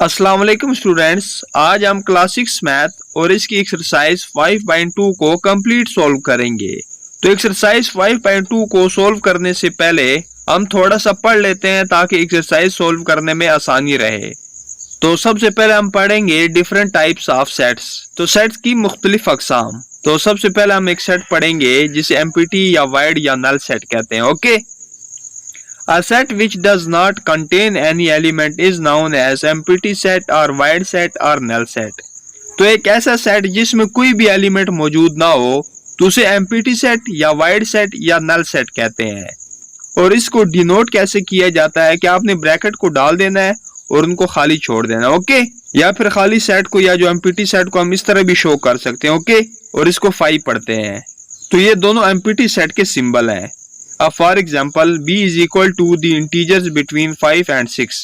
अस्सलाम वालेकुम स्टूडेंट्स, आज हम क्लास 6 मैथ और इसकी एक्सरसाइज 5.2 को कंप्लीट सॉल्व करेंगे। तो एक्सरसाइज 5.2 को सॉल्व करने से पहले हम थोड़ा सा पढ़ लेते हैं ताकि एक्सरसाइज सॉल्व करने में आसानी रहे। तो सबसे पहले हम पढ़ेंगे डिफरेंट टाइप्स ऑफ सेट्स। तो सेट्स की मुख्तलिफ अकसाम। तो सबसे पहले हम एक सेट पढ़ेंगे जिसे एम्प्टी या वाइड या नल सेट कहते हैं। Okay, A set which does not contain any element is known as empty set or void set or null set। तो एक ऐसा सेट जिसमें कोई भी एलिमेंट मौजूद ना हो तो उसे एम्प्टी सेट या वाइड सेट या नल सेट कहते हैं। और इसको डिनोट कैसे किया जाता है कि आपने ब्रैकेट को डाल देना है और उनको खाली छोड़ देना है। ओके, या फिर खाली सेट को या जो एम्प्टी सेट को हम इस तरह भी शो कर सकते हैं। ओके, और इसको 5 पढ़ते हैं। तो ये दोनों एम्प्टी सेट के सिंबल हैं। For example b is equal to the integers between 5 and 6।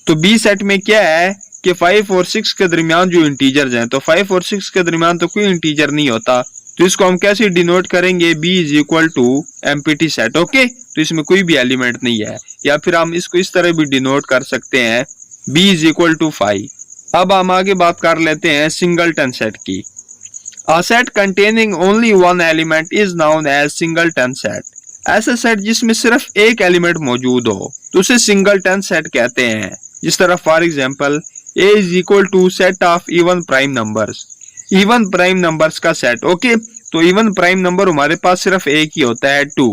तो b सेट में क्या है कि 5 और 6 के दरमियान जो इंटीजर्स हैं, तो 5 और 6 के दरमियान तो कोई इंटीजर नहीं होता, तो इसको हम कैसे डिनोट करेंगे? b is equal to empty set. Okay, तो इसमें कोई भी एलिमेंट नहीं है, या फिर हम इसको इस तरह भी डिनोट कर सकते हैं b इज इक्वल टू 5। अब हम आगे बात कर लेते हैं सिंगलटन सेट की। A set containing only one element is known as singleton set। ऐसा सेट जिसमें सिर्फ एक एलिमेंट मौजूद हो तो उसे सिंगलटन सेट कहते हैं। जिस तरह for example a is equal to set of even prime numbers. Even prime numbers का सेट। ओके, तो इवन प्राइम नंबर हमारे पास सिर्फ एक ही होता है 2,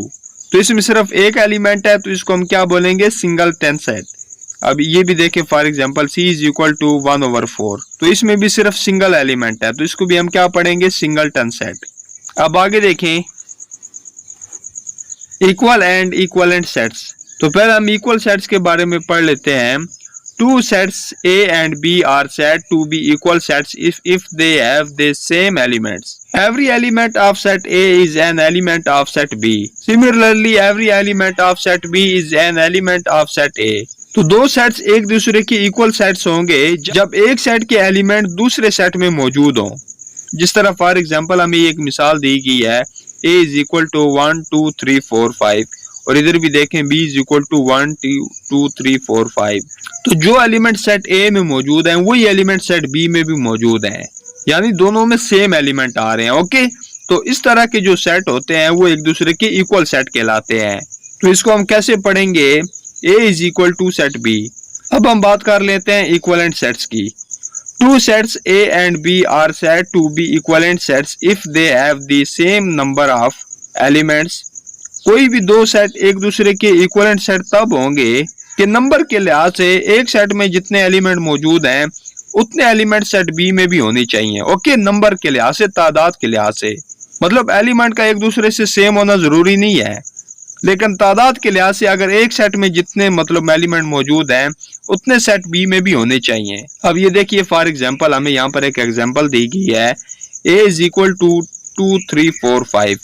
तो इसमें सिर्फ एक एलिमेंट है, तो इसको हम क्या बोलेंगे? Singleton set. अब ये भी देखें, for example c is equal to 1/4, तो इसमें भी सिर्फ सिंगल एलिमेंट है, तो इसको भी हम क्या पढ़ेंगे? Singleton set. अब आगे देखें इक्वल एंड इक्वलेंट सेट्स। तो पहले हम इक्वल सेट्स के बारे में पढ़ लेते हैं। Two sets A and B are said to be equal sets if they have the same elements. Every element of set A is an element of set B. Similarly, every element of set B is an element of set A. तो दो sets एक दूसरे के equal sets होंगे जब एक set के element दूसरे सेट में मौजूद हों। जिस तरह फॉर एग्जांपल हमें एक मिसाल दी गई है, a इज इक्वल टू 1 2 3 4 5, और इधर भी देखें b इज इक्वल टू 1 2 3 4 5। तो जो एलिमेंट सेट a में मौजूद हैं वही एलिमेंट सेट b में भी मौजूद हैं, यानी दोनों में सेम एलिमेंट आ रहे हैं। ओके, तो इस तरह के जो सेट होते हैं वो एक दूसरे के इक्वल सेट कहलाते हैं। तो इसको हम कैसे पढ़ेंगे? a is equal to set b। अब हम बात कर लेते हैं इक्वलेंट सेट्स की। Two sets A and B are said to be equivalent sets if they have the same number of elements। कोई भी दो सेट एक दूसरे के इक्विवेलेंट सेट तब होंगे कि नंबर के लिहाज से एक सेट में जितने एलिमेंट मौजूद हैं उतने एलिमेंट सेट B में भी होने चाहिए। ओके, नंबर के लिहाज से, तादाद के लिहाज से, मतलब एलिमेंट का एक दूसरे से सेम होना जरूरी नहीं है, लेकिन तादाद के लिहाज से अगर एक सेट में जितने मतलब एलिमेंट मौजूद हैं उतने सेट बी में भी होने चाहिए। अब ये देखिए फॉर एग्जांपल हमें यहाँ पर एक एग्जांपल दी गई है, a इज इक्वल टू 2 3 4 5,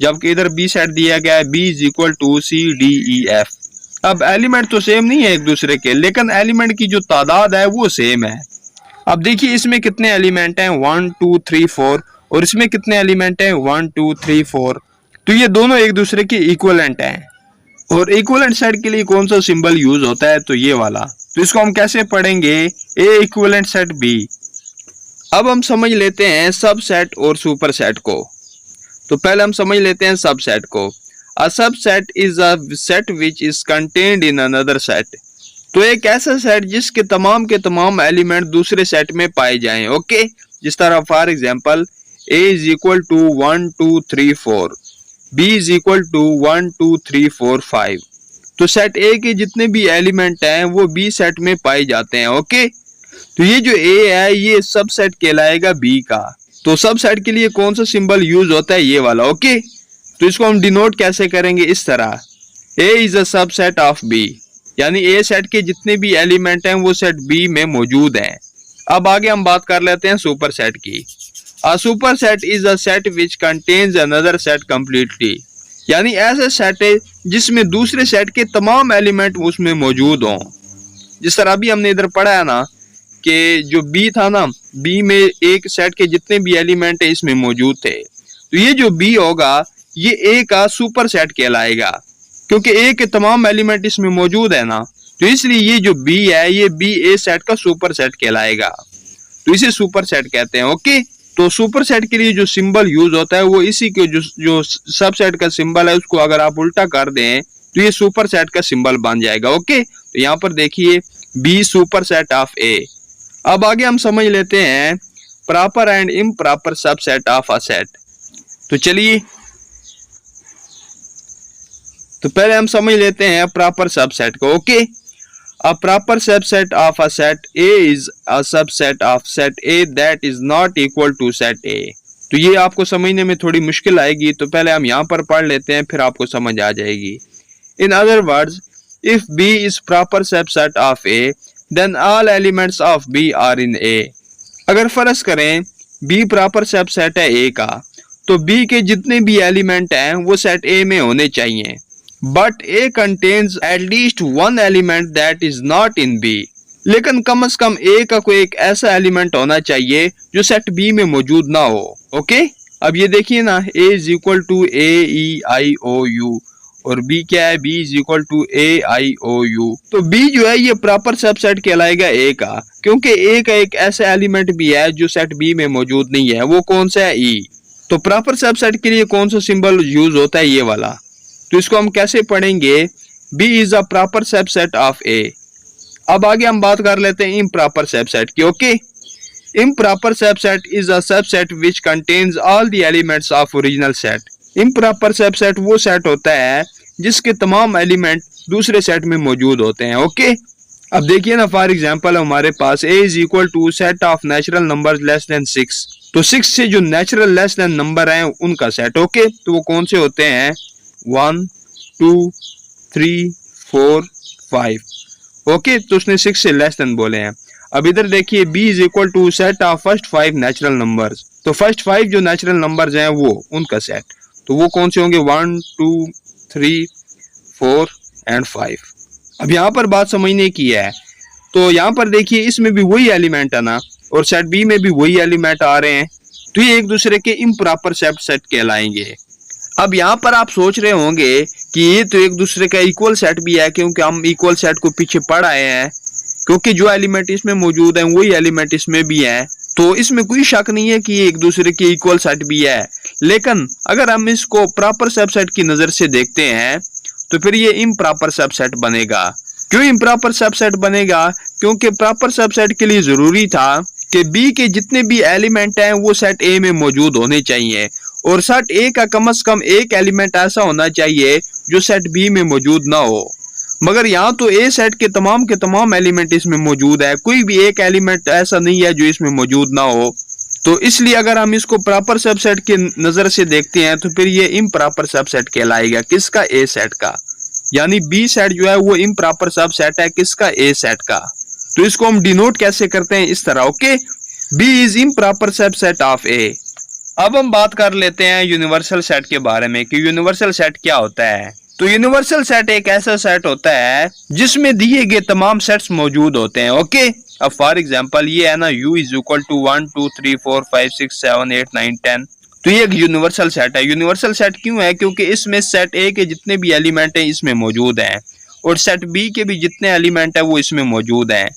जबकि इधर b सेट दिया गया है b is equal to c d e f। अब एलिमेंट तो सेम नहीं है एक दूसरे के, लेकिन एलिमेंट की जो तादाद है वो सेम है। अब देखिए इसमें कितने एलिमेंट हैं? 1 2 3 4, और इसमें कितने एलिमेंट हैं? 1 2 3 4। तो ये दोनों एक दूसरे के इक्विवेलेंट हैं। और इक्विवेलेंट सेट के लिए कौन सा सिंबल यूज होता है? तो ये वाला। तो इसको हम कैसे पढ़ेंगे? A equivalent set B। अब हम समझ लेते हैं सबसेट और सुपरसेट को। तो पहले हम समझ लेते हैं सबसेट को। A subset is a set which is contained in another set. तो एक ऐसा सेट जिसके तमाम के तमाम एलिमेंट दूसरे सेट में पाए जाएं। ओके, जिस तरह for example A is equal to 1 2 3 4, b is equal to 1 2 3 4 5। तो सेट A के जितने भी एलिमेंट हैं वो B सेट में पाए जाते हैं। ओके, तो ये जो A है ये सब सेट कहलाएगा B का। तो सब सेट के लिए कौन सा सिंबल यूज होता है? ये वाला। ओके, तो इसको हम डिनोट कैसे करेंगे? इस तरह, A is a subset of B, यानी A सेट के जितने भी एलिमेंट हैं वो सेट B में मौजूद हैं। अब आगे हम बात कर लेते हैं सुपर सेट की। A superset is a set which contains another set completely। यानी ऐसा सेट है जिसमें दूसरे सेट के तमाम एलिमेंट उसमें मौजूद हों। जिस तरह अभी हमने इधर पढ़ा है ना कि जो B था ना, B में एक सेट के जितने भी एलिमेंट है इसमें मौजूद थे, तो ये जो B होगा ये A का सुपर सेट कहलाएगा, क्योंकि A के तमाम एलिमेंट इसमें मौजूद है ना। तो इसलिए ये जो बी है ये बी ए सेट का सुपर सेट कहलाएगा, तो इसे सुपर सेट कहते हैं। ओके, तो सुपर सेट के लिए जो सिंबल यूज होता है वो इसी के जो सबसेट का सिंबल है उसको अगर आप उल्टा कर दें तो ये सुपर सेट का सिंबल बन जाएगा। ओके, तो यहाँ पर देखिए बी सुपर सेट ऑफ ए। अब आगे हम समझ लेते हैं proper and improper subset of a set. तो चलिए, तो पहले हम समझ लेते हैं प्रॉपर सबसेट को। Okay, a proper subset of a set A is a subset of set A that is not equal to set A। तो ये आपको समझने में थोड़ी मुश्किल आएगी, तो पहले हम यहाँ पर पढ़ लेते हैं फिर आपको समझ आ जाएगी। In other words, if B is proper subset of A, then all elements of B are in A। अगर फर्ज करें B प्रॉपर सबसेट है A का, तो B के जितने भी एलिमेंट हैं वो सेट A में होने चाहिए। But A contains at least one element that is not in B। लेकिन कम से कम A का कोई एक ऐसा एलिमेंट होना चाहिए जो सेट B में मौजूद ना हो। ओके, अब ये देखिए ना, A is equal to A E I O U और B क्या है, B is equal to A I O U। तो B जो है ये प्रॉपर सबसेट कहलाएगा A का, क्योंकि A का एक ऐसा एलिमेंट भी है जो सेट B में मौजूद नहीं है। वो कौन सा है, E। तो प्रॉपर सबसेट के लिए कौन सा सिंबल यूज होता है, ये वाला। तो इसको हम कैसे पढ़ेंगे, B is a proper subset of A। अब आगे हम बात कर लेते हैं इम्प्रॉपर सबसेट की। Okay, improper subset is a subset which contains all the elements of original set. Improper subset वो सेट होता है जिसके तमाम एलिमेंट दूसरे सेट में मौजूद होते हैं। ओके, अब देखिए ना, फॉर एग्जांपल हमारे पास A is equal to set of natural numbers less than 6। तो 6 से जो नेचुरल लेस देन नंबर हैं उनका सेट। ओके, तो वो कौन से होते हैं, 1 2 3 4 5। ओके, तो उसने 6 से लेस देन बोले हैं। अब इधर देखिए B is equal to set of first 5 natural numbers. तो फर्स्ट 5 जो नेचुरल नंबर्स हैं वो उनका सेट, तो वो कौन से होंगे, 1 2 3 4 एंड 5। अब यहाँ पर बात समझने की है, तो यहाँ पर देखिए इसमें भी वही एलिमेंट है ना, और सेट B में भी वही एलिमेंट आ रहे हैं, तो ये एक दूसरे के इम्प्रॉपर सेट कहलाएंगे। अब यहाँ पर आप सोच रहे होंगे कि ये तो एक दूसरे का इक्वल सेट भी है, क्योंकि हम इक्वल सेट को पीछे पढ़ आए हैं, क्योंकि जो एलिमेंट इसमें मौजूद है वही एलिमेंट इसमें भी है, तो इसमें कोई शक नहीं है कि ये एक दूसरे के इक्वल सेट भी है। लेकिन अगर हम इसको प्रॉपर सबसेट की नजर से देखते हैं तो फिर ये इम्प्रॉपर सबसेट बनेगा। क्यों इम्प्रॉपर सबसेट बनेगा, क्योंकि प्रॉपर सबसेट के लिए जरूरी था कि B के जितने भी एलिमेंट हैं वो सेट A में मौजूद होने चाहिए, और सेट A का कम से कम एक एलिमेंट ऐसा होना चाहिए जो सेट B में मौजूद ना हो। मगर यहाँ तो A सेट के तमाम एलिमेंट इसमें मौजूद है, कोई भी एक एलिमेंट ऐसा नहीं है जो इसमें मौजूद ना हो। तो इसलिए अगर हम इसको प्रॉपर सबसेट की नजर से देखते हैं तो फिर ये इम्प्रॉपर सबसेट कहलाएगा, किसका, A सेट का। यानी B सेट जो है वो इम्प्रॉपर सबसेट है किसका, A सेट का। तो इसको हम डिनोट कैसे करते हैं, इस तरह। Okay, B is improper subset of A। अब हम बात कर लेते हैं यूनिवर्सल सेट के बारे में कि यूनिवर्सल सेट क्या होता है। तो यूनिवर्सल सेट एक ऐसा सेट होता है जिसमें दिए गए तमाम सेट्स मौजूद होते हैं। ओके, अब फॉर एग्जांपल ये है ना, U इज इक्वल टू 1 2 3 4 5 6 7 8 9 10। तो ये एक यूनिवर्सल सेट है। यूनिवर्सल सेट क्यों है, क्योंकि इसमें सेट A के जितने भी एलिमेंट हैं इसमें मौजूद हैं, और सेट B के भी जितने एलिमेंट है वो इसमें मौजूद हैं।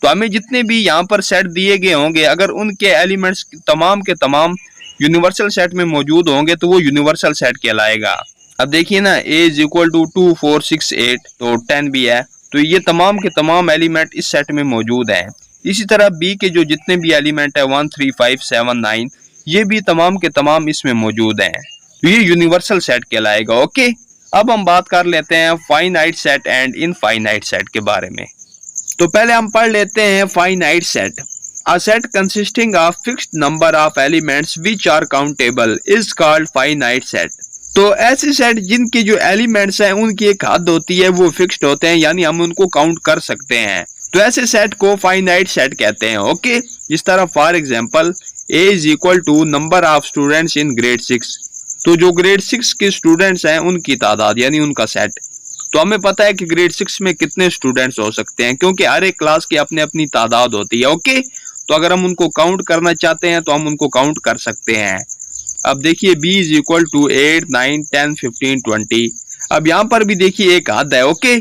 तो हमें जितने भी यहाँ पर सेट दिए गए होंगे, अगर उनके एलिमेंट्स तमाम के तमाम यूनिवर्सल सेट में मौजूद होंगे तो वो यूनिवर्सल सेट कहलाएगा। अब देखिए ना, A इज इक्वल टू 2 4 6 8, तो 10 भी है, तो ये तमाम के तमाम एलिमेंट इस सेट में मौजूद हैं। इसी तरह B के जो जितने भी एलिमेंट है 1 3 5 7 9, ये भी तमाम के तमाम इसमें मौजूद हैं, तो ये यूनिवर्सल सेट कहलाएगा। ओके, अब हम बात कर लेते हैं finite set and infinite set के बारे में। तो पहले हम पढ़ लेते हैं finite set. A set consisting of fixed number of elements which are countable is called finite set। तो ऐसे सेट जिनके जो एलिमेंट्स हैं उनकी एक हद होती है, वो फिक्स्ड होते हैं, यानी हम उनको काउंट कर सकते हैं, तो ऐसे सेट को फाइनाइट सेट कहते हैं। ओके, जिस तरह for example A is equal to number of students in grade 6। तो जो ग्रेड 6 के स्टूडेंट्स हैं उनकी तादाद यानी उनका सेट। तो हमें पता है कि ग्रेड 6 में कितने स्टूडेंट्स हो सकते हैं, क्योंकि हर एक क्लास की अपनी अपनी तादाद होती है। ओके, तो अगर हम उनको काउंट करना चाहते हैं तो हम उनको काउंट कर सकते हैं। अब देखिए B इज इक्वल टू 8 9 10 15 20। अब यहाँ पर भी देखिए एक हद है। ओके,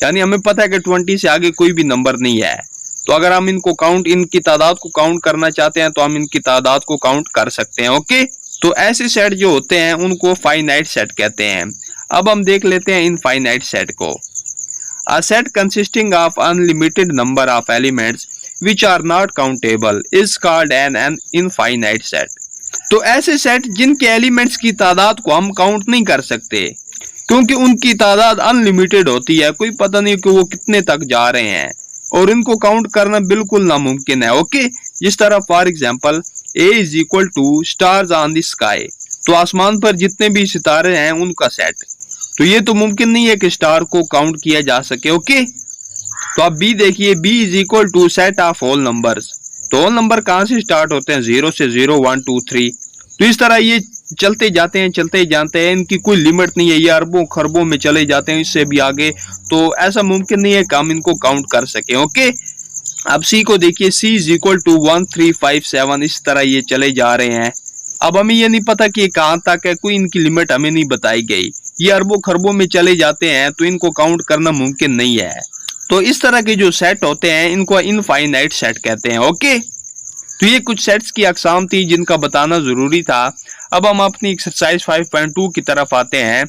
यानी हमें पता है कि 20 से आगे कोई भी नंबर नहीं है। तो अगर हम इनकी तादाद को काउंट करना चाहते हैं तो हम इनकी तादाद को काउंट कर सकते हैं। ओके, तो ऐसे सेट जो होते हैं उनको फाइनाइट सेट कहते हैं। अब हम देख लेते हैं इनफाइनाइट सेट को। A set consisting of unlimited number of elements which are not countable is called an infinite set। तो ऐसे सेट जिनके एलिमेंट्स की तादाद को हम काउंट नहीं कर सकते क्योंकि उनकी तादाद अनलिमिटेड होती है, कोई पता नहीं कि वो कितने तक जा रहे हैं और इनको काउंट करना बिल्कुल नामुमकिन है। ओके, जिस तरह for example A is equal to stars on the sky, तो आसमान पर जितने भी सितारे हैं उनका सेट, तो ये तो मुमकिन नहीं है कि स्टार को काउंट किया जा सके। ओके, तो आप बी देखिए, B is equal to set of whole numbers, तो होल नंबर कहाँ से स्टार्ट होते हैं, 0 से 0 1 2 3। तो इस तरह ये चलते जाते हैं, इनकी कोई लिमिट नहीं है, ये अरबों खरबों में चले जाते हैं, इससे भी आगे। तो ऐसा मुमकिन नहीं है कि हम इनको काउंट कर सके। ओके, अब सी को देखिए, सी इज इक्वल टू 1 3 5 7, इस तरह ये चले जा रहे हैं। अब हमें ये नहीं पता कि कहाँ तक है, कोई इनकी लिमिट हमें नहीं बताई गई, ये अरबों खरबों में चले जाते हैं, तो इनको काउंट करना मुमकिन नहीं है। तो इस तरह के जो सेट होते हैं इनको इनफाइनाइट सेट कहते हैं। ओके, तो ये कुछ सेट्स की अकसाम थी जिनका बताना जरूरी था। अब हम अपनी एक्सरसाइज 5.2 की तरफ आते हैं।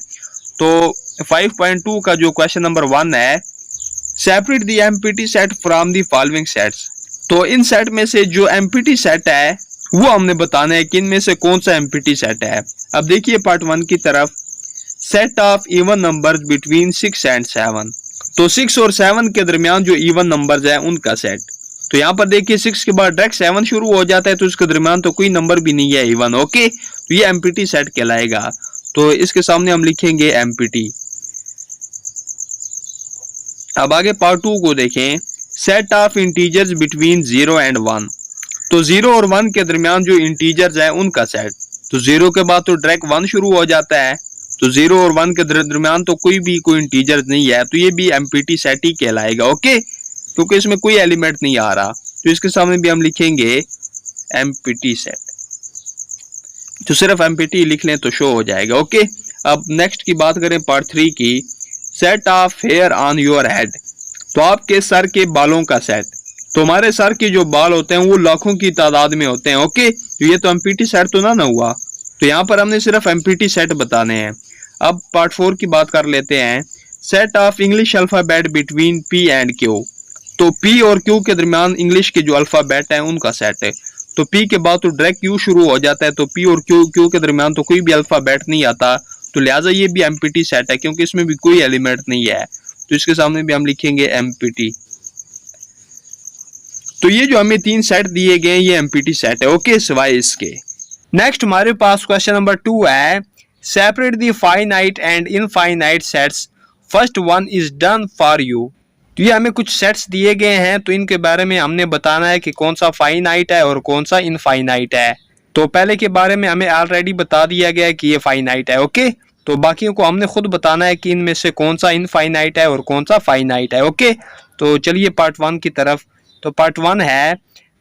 तो 5.2 का जो क्वेश्चन नंबर 1 है, separate the empty set from the following sets. तो इन सेट में से जो एम्प्टी सेट है वो हमने बताना है कि इनमें से कौन सा एम्प्टी सेट है। अब देखिए पार्ट 1 की तरफ, set of even numbers between 6 and 7, तो 6 और 7 के दरमियान जो इवन नंबर्स हैं उनका सेट। तो यहाँ पर देखिए 6 के बाद डायरेक्ट 7 शुरू हो जाता है, तो इसके दरमियान तो कोई नंबर भी नहीं है इवन। ओके, तो ये एम्प्टी सेट कहलाएगा। तो इसके सामने हम लिखेंगे एम्प्टी। अब आगे पार्ट 2 को देखें, set of integers between 0 and 1, तो 0 और 1 के दरमियान जो इंटीजर्स है उनका सेट। तो 0 के बाद तो डायरेक्ट 1 शुरू हो जाता है, तो 0 और 1 के दरमियान तो कोई इंटीजर नहीं है, तो ये भी एम्प्टी सेट ही कहलाएगा। ओके, क्योंकि इसमें कोई एलिमेंट नहीं आ रहा, तो इसके सामने भी हम लिखेंगे एम्प्टी सेट। तो सिर्फ एम्प्टी लिख लें तो शो हो जाएगा। ओके, अब नेक्स्ट की बात करें पार्ट 3 की, set of hair on your head, तो आपके सर के बालों का सेट। तो हमारे सर के जो बाल होते हैं वो लाखों की तादाद में होते हैं। ओके, तो ये तो एम्प्टी सेट तो ना हुआ, तो यहाँ पर हमने सिर्फ एम्प्टी सेट बताने हैं। अब पार्ट 4 की बात कर लेते हैं, set of English alphabet between P and Q, तो पी और क्यू के दरमियान इंग्लिश के जो अल्फाबेट है उनका सेट है। तो पी के बाद तो डायरेक्ट क्यू शुरू हो जाता है, तो पी और क्यू के दरमियान तो कोई भी अल्फाबेट नहीं आता, तो लिहाजा ये भी एम्प्टी सेट है क्योंकि इसमें भी कोई एलिमेंट नहीं है, तो इसके सामने भी हम लिखेंगे एम्प्टी। तो ये जो हमें 3 सेट दिए गए ये एम्प्टी सेट है। ओके, सिवाय इसके। नेक्स्ट हमारे पास क्वेश्चन नंबर 2 है, separate the finite and infinite sets, first one is done for you. तो ये हमें कुछ सेट्स दिए गए हैं, तो इनके बारे में हमने बताना है कि कौन सा फाइनाइट है और कौन सा इनफाइनाइट है। तो पहले के बारे में हमें ऑलरेडी बता दिया गया है कि ये फाइनाइट है। ओके, तो बाकियों को हमने खुद बताना है कि इनमें से कौन सा इनफाइनाइट है और कौन सा फाइनाइट है। ओके, तो चलिए पार्ट 1 की तरफ। तो पार्ट 1 है,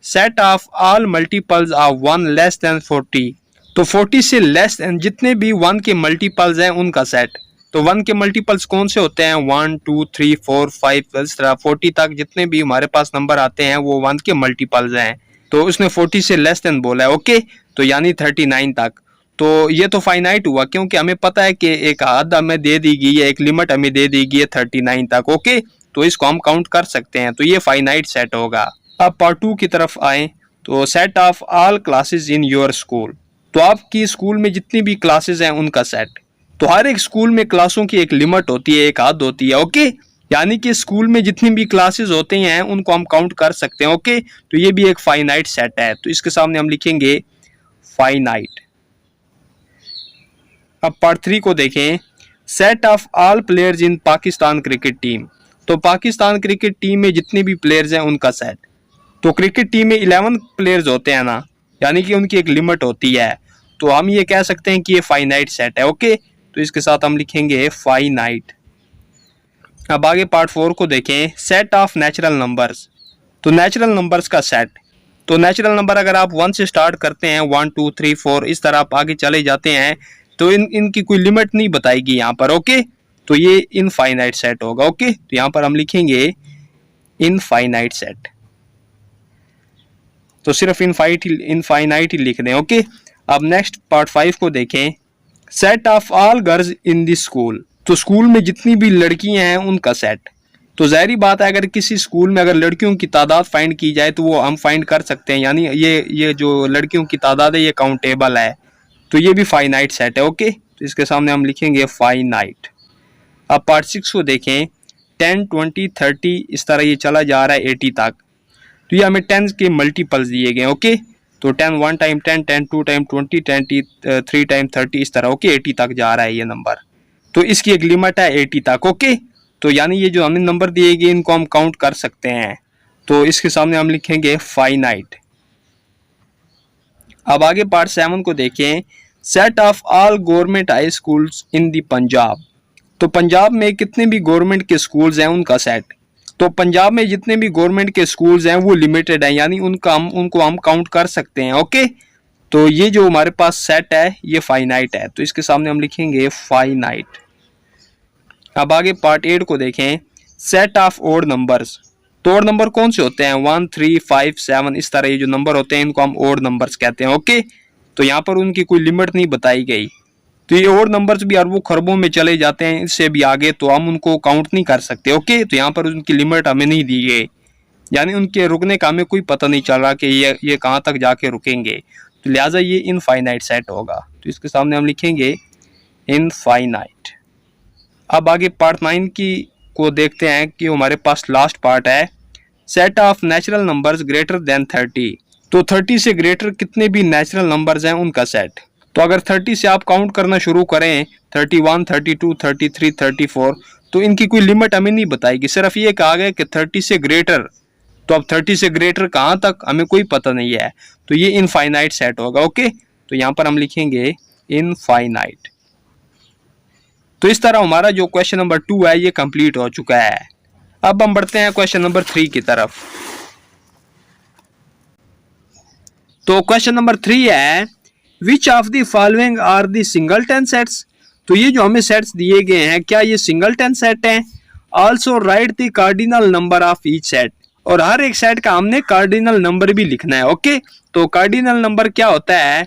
set of all multiples of 1 less than 40, तो 40 से लेस देन जितने भी 1 के मल्टीपल्स हैं उनका सेट। तो 1 के मल्टीपल्स कौन से होते हैं, 1 2 3 4 5, इस तरह 40 तक जितने भी हमारे पास नंबर आते हैं वो 1 के मल्टीपल्स हैं। तो उसने 40 से लेस देन बोला है। ओके, तो यानी 39 तक। तो ये तो फाइनाइट हुआ क्योंकि हमें पता है कि एक हद हमें दे दी गई है, एक लिमिट हमें दे दी गई है 39 तक। ओके, तो इसको हम काउंट कर सकते हैं, तो ये फाइनाइट सेट होगा। अब पार्ट 2 की तरफ आए, तो set of all classes in your school, तो आपकी स्कूल में जितनी भी क्लासेस हैं उनका सेट। तो हर एक स्कूल में क्लासों की एक लिमिट होती है, एक हद होती है। ओके, यानी कि स्कूल में जितनी भी क्लासेस होते हैं उनको हम काउंट कर सकते हैं। ओके, तो ये भी एक फाइनाइट सेट है, तो इसके सामने हम लिखेंगे फाइनाइट। अब पार्ट 3 को देखें, set of all players in Pakistan cricket team, तो पाकिस्तान क्रिकेट टीम में जितने भी प्लेयर्स हैं उनका सेट। तो क्रिकेट टीम में 11 प्लेयर्स होते हैं ना, यानी कि उनकी एक लिमिट होती है, तो हम ये कह सकते हैं कि ये फाइनाइट सेट है। ओके, तो इसके साथ हम लिखेंगे फाइनाइट। अब आगे पार्ट 4 को देखें, सेट ऑफ नेचुरल नंबर्स, तो नेचुरल नंबर्स का सेट। तो नेचुरल नंबर अगर आप 1 से स्टार्ट करते हैं, 1 2 3 4 इस तरह आप आगे चले जाते हैं, तो इनकी कोई लिमिट नहीं बताएगी यहाँ पर। ओके, तो ये इनफाइनाइट सेट होगा। ओके, तो यहाँ पर हम लिखेंगे इनफाइनाइट सेट, तो सिर्फ इनफाइनाइट ही लिख दें। ओके, अब नेक्स्ट पार्ट 5 को देखें। Set of all girls in this school, तो स्कूल में जितनी भी लड़कियां हैं उनका सेट। तो जाहिर बात है अगर किसी स्कूल में अगर लड़कियों की तादाद फाइंड की जाए तो वो हम फाइंड कर सकते हैं, यानी ये जो लड़कियों की तादाद है ये काउंटेबल है, तो ये भी फाइनाइट सेट है। ओके, तो इसके सामने हम लिखेंगे फाइनाइट। अब पार्ट 6 को देखें। 10, 20, 30 इस तरह ये चला जा रहा है 80 तक, तो ये हमें 10 के मल्टीपल्स दिए गए। ओके, तो 10 1 टाइम 10, 10 2 टाइम 20, 20 3 टाइम 30 इस तरह। ओके, 80 तक जा रहा है ये नंबर, तो इसकी एक लिमिट है 80 तक। ओके, तो यानी ये जो हमें नंबर दिए गए इनको हम काउंट कर सकते हैं, तो इसके सामने हम लिखेंगे फाइनाइट। अब आगे पार्ट 7 को देखें। Set of all government high schools in the Punjab, तो पंजाब में कितने भी गवर्नमेंट के स्कूल्स हैं उनका सेट। तो पंजाब में जितने भी गवर्नमेंट के स्कूल्स हैं वो लिमिटेड हैं, यानी उनको हम काउंट कर सकते हैं। ओके, तो ये जो हमारे पास सेट है ये फाइनाइट है, तो इसके सामने हम लिखेंगे फाइनाइट। अब आगे पार्ट 8 को देखें। सेट ऑफ ओड नंबर्स, तो ओड नंबर कौन से होते हैं? 1 3 5 7 इस तरह ये जो नंबर होते हैं इनको हम ओड नंबर्स कहते हैं। ओके, तो यहाँ पर उनकी कोई लिमिट नहीं बताई गई, तो ये ओड नंबर्स भी अरबों खरबों में चले जाते हैं, इससे भी आगे तो हम उनको काउंट नहीं कर सकते। ओके, तो यहाँ पर उनकी लिमिट हमें नहीं दी गई, यानी उनके रुकने का हमें कोई पता नहीं चल रहा कि ये कहाँ तक जाके रुकेंगे, तो लिहाजा ये इनफाइनाइट सेट होगा, तो इसके सामने हम लिखेंगे इनफाइनाइट। अब आगे पार्ट 9 को देखते हैं कि हमारे पास लास्ट पार्ट है। Set of natural numbers greater than 30, तो 30 से ग्रेटर कितने भी नेचुरल नंबर्स हैं उनका सेट। तो अगर 30 से आप काउंट करना शुरू करें 31, 32, 33, 34, तो इनकी कोई लिमिट हमें नहीं बताएगी, सिर्फ ये कहा गया कि 30 से ग्रेटर, तो अब 30 से ग्रेटर कहाँ तक हमें कोई पता नहीं है, तो ये इनफाइनाइट सेट होगा। ओके, तो यहाँ पर हम लिखेंगे इनफाइनाइट। तो इस तरह हमारा जो क्वेश्चन नंबर 2 है ये कंप्लीट हो चुका है। अब हम बढ़ते हैं क्वेश्चन नंबर 3 की तरफ। तो क्वेश्चन नंबर 3 है which of the following are the singleton sets, तो ये जो हमें सेट्स दिए गए हैं क्या ये सिंगलटन सेट हैं। Also right the cardinal number of each set, और हर एक सेट का हमने कार्डिनल नंबर भी लिखना है। ओके, तो कार्डिनल नंबर क्या होता है,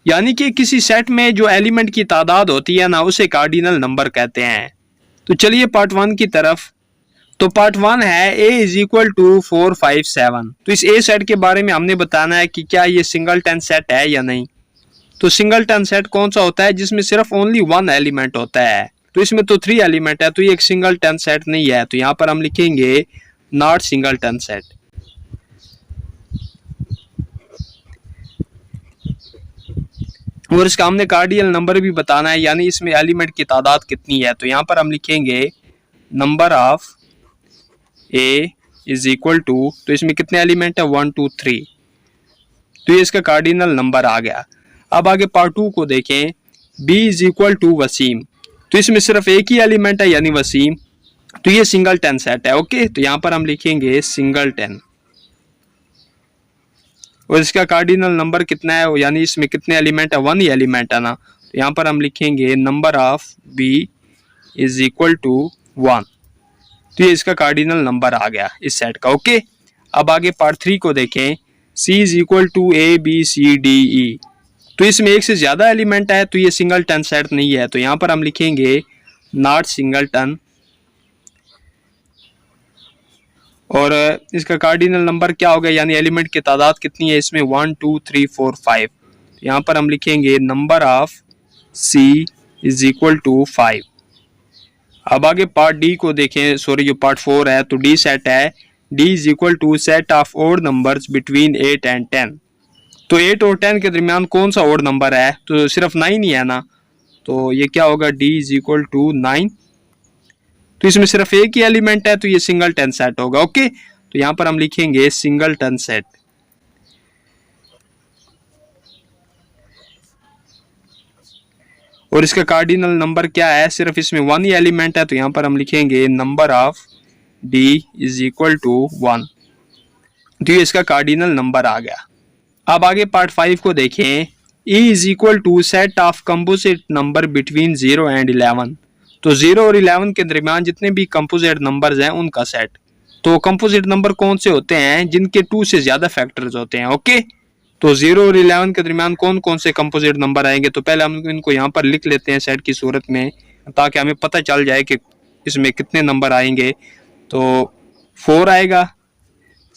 यानी कि किसी सेट में जो एलिमेंट की तादाद होती है ना उसे कार्डिनल नंबर कहते हैं। तो चलिए पार्ट 1 की तरफ। तो पार्ट 1 है a इज इक्वल टू 4 5 7, तो इस a सेट के बारे में हमने बताना है कि क्या ये सिंगलटन सेट है या नहीं। तो सिंगलटन सेट कौन सा होता है जिसमें सिर्फ ओनली 1 एलिमेंट होता है, तो इसमें तो 3 एलिमेंट है, तो ये एक सिंगलटन सेट नहीं है, तो यहाँ पर हम लिखेंगे नॉट सिंगलटन सेट। और इसका हमने कार्डिनल नंबर भी बताना है, यानी इसमें एलिमेंट की तादाद कितनी है, तो यहाँ पर हम लिखेंगे number of A is equal to, तो इसमें कितने एलिमेंट है 1 2 3, तो ये इसका कार्डिनल नंबर आ गया। अब आगे पार्ट 2 को देखें। b is equal to Wasim, तो इसमें सिर्फ एक ही एलिमेंट है यानी वसीम, तो ये सिंगलटन सेट है। ओके, तो यहाँ पर हम लिखेंगे सिंगलटन, और इसका कार्डिनल नंबर कितना है, यानी इसमें कितने एलिमेंट है 1 ही एलिमेंट है ना, तो यहाँ पर हम लिखेंगे number of b is equal to 1, तो ये इसका कार्डिनल नंबर आ गया इस सेट का। ओके, अब आगे पार्ट 3 को देखें। c is equal to a b c d e, तो इसमें एक से ज्यादा एलिमेंट है, तो ये सिंगलटन सेट नहीं है, तो यहाँ पर हम लिखेंगे नॉट सिंगलटन, और इसका कार्डिनल नंबर क्या होगा, यानी एलिमेंट की तादाद कितनी है इसमें 1 2 3 4 5, यहाँ पर हम लिखेंगे number of c is equal to 5। अब आगे पार्ट डी को देखें, सॉरी जो पार्ट 4 है, तो डी सेट है d is equal to set of odd numbers between 8 and 10, तो 8 और 10 के दरमियान कौन सा ओड नंबर है, तो सिर्फ 9 ही है ना, तो ये क्या होगा d इज इक्वल टू 9, तो इसमें सिर्फ एक ही एलिमेंट है, तो ये सिंगलटन सेट होगा। ओके, तो यहाँ पर हम लिखेंगे सिंगलटन सेट। और इसका कार्डिनल नंबर क्या है, सिर्फ इसमें 1 ही एलिमेंट है, तो यहाँ पर हम लिखेंगे number of d is equal to 1, तो ये इसका कार्डिनल नंबर आ गया। अब आगे पार्ट 5 को देखें। e is equal to set of composite number between 0 and 11, तो 0 और 11 के दरमियान जितने भी कंपोजिट नंबर्स हैं उनका सेट। तो कंपोजिट नंबर कौन से होते हैं? जिनके 2 से ज्यादा फैक्टर्स होते हैं। ओके, तो 0 और 11 के दरमियान कौन कौन से कंपोजिट नंबर आएंगे? तो पहले हम इनको यहाँ पर लिख लेते हैं सेट की सूरत में, ताकि हमें पता चल जाए कि इसमें कितने नंबर आएंगे। तो 4 आएगा,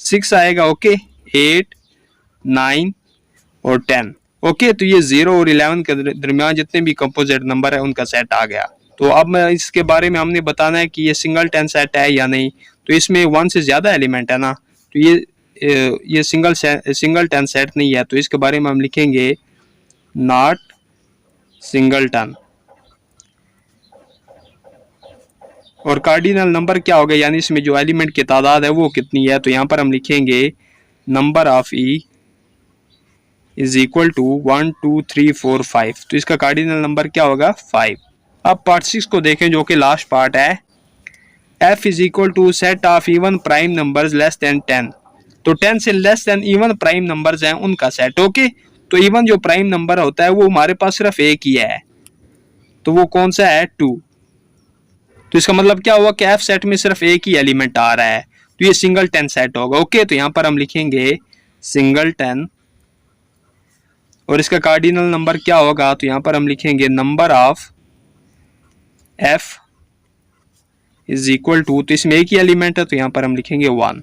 6 आएगा, ओके, 8, 9 और 10। ओके, तो ये 0 और 11 के दरमियान जितने भी कंपोजिट नंबर है उनका सेट आ गया। तो अब मैं इसके बारे में हमने बताना है कि ये सिंगल 10 सेट है या नहीं। तो इसमें 1 से ज्यादा एलिमेंट है ना, तो ये सिंगल 10 सेट नहीं है। तो इसके बारे में हम लिखेंगे नॉट सिंगल 10। और कार्डिनल नंबर क्या होगा, यानी इसमें जो एलिमेंट की तादाद है वो कितनी है? तो यहाँ पर हम लिखेंगे number of E is equal to 1 2 3 4 5। तो इसका कार्डिनल नंबर क्या होगा? 5। अब पार्ट 6 को देखें, जो कि लास्ट पार्ट है। f is equal to set of even prime numbers less than 10। तो 10 से less than even prime numbers हैं उनका सेट। ओके, तो इवन जो प्राइम नंबर होता है वो हमारे पास सिर्फ एक ही है, तो वो कौन सा है? 2। तो इसका मतलब क्या हुआ कि f सेट में सिर्फ एक ही एलिमेंट आ रहा है, तो ये सिंगल 10 सेट होगा। ओके, तो यहाँ पर हम लिखेंगे सिंगल 10 और इसका कार्डिनल नंबर क्या होगा? तो यहाँ पर हम लिखेंगे number of f is equal to, तो इसमें एक ही एलिमेंट है तो यहाँ पर हम लिखेंगे 1।